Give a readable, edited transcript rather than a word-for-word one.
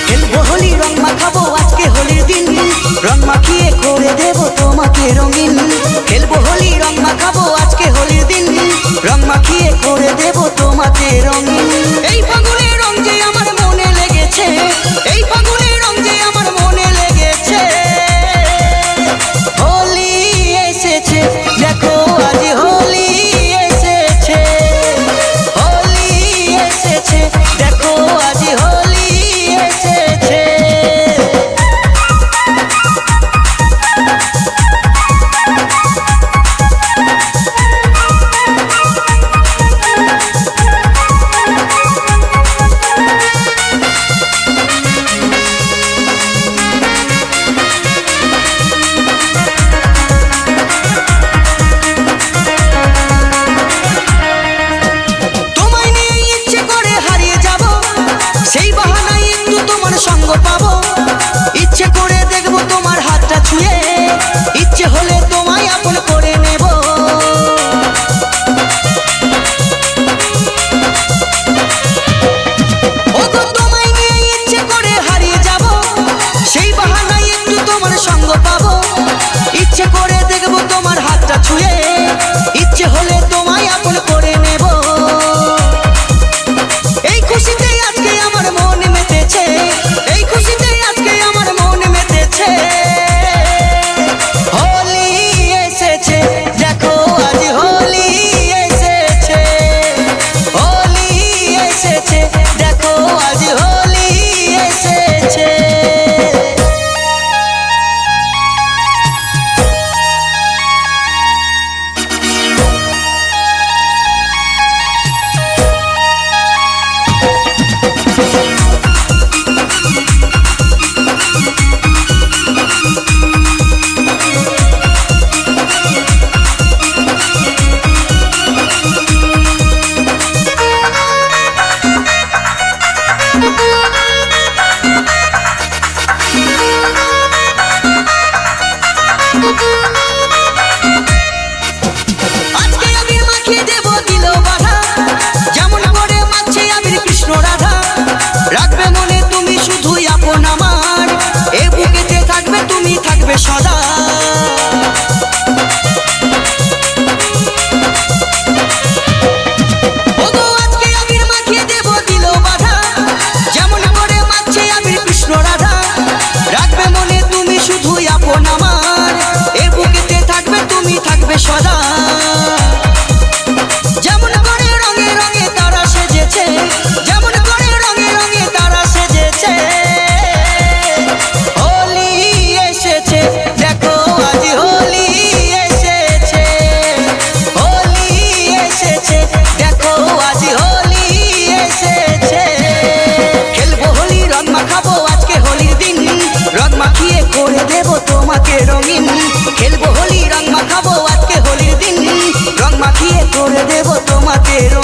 খেলবো হোলি রং মাখাবো আজকে হোলির দিন, রং মাখিয়ে করে দেব তোমাকে রঙিন। খেলবো হোলি রং মাখাবো আজকে হোলির দিন, রং মাখিয়ে করে দেব তোমাকে রঙিন। এই ফাগুনের রং যে আমার মনে লেগেছে, এই ফাগুনের রং যে আমার মনে লেগেছে। হোলি এসেছে দেখো আজ হোলি এসেছে, হোলি এসেছে দেখো আজ হোলি এসেছে। সঙ্গ পাবো, ইচ্ছে করে দেখবো তোমার হাতটা ছুঁয়ে, ইচ্ছে হলে তোমায় আপন করে নেব। ওগো তোমায় নিয়ে ইচ্ছে করে হারিয়ে যাব, সেই বাহানায় একটু তোমার সঙ্গ পাবো, ইচ্ছে করে দেখবো তোমার হাতটা ছুঁয়ে, ইচ্ছে হলে তোমায় আপন করে নেব। এই খুশিতে আজকে আমার মন মেতেছে, এই খুশিতে আজকে আমার মন মেতেছে। হোলি এসেছে দেখো আজ হোলি এসেছে, হোলি এসেছে দেখো আজ হোলি এসেছে। আজকে আবির মাখিয়ে দেব দিল বাধা, যেমন করে মাছে আবির কৃষ্ণ রাধা। রাখবে মনে তুমি শুধুই আপন আমার, এ বুকেতে থাকবে তুমি থাকবে সদা। ওগো আজকে আবির মাখিয়ে দেব দিল বাধা, যেমন করে মাছে আবির কৃষ্ণ রাধা। রাখবে মনে তুমি শুধুই আপন আমার, এ বুকেতে থাকবে তুমি থাকবে সদা। যেমন করে রঙে রঙে তারা সেজেছে, যেমন করে রঙে রঙে তারা সেজেছে। হোলি এসেছে দেখো আজ হোলি এসেছে, হোলি এসেছে দেখো আজ হোলি এসেছে। খেলবো হোলি রং মাখাবো আজকে হোলির দিন, রং মাখিয়ে করে দেব তোমাকে রঙিন। খেলবো হোলি রং মাখাবো আজকে হোলির দিন, রং মাখিয়ে করে দেব তোমাকে রঙিন।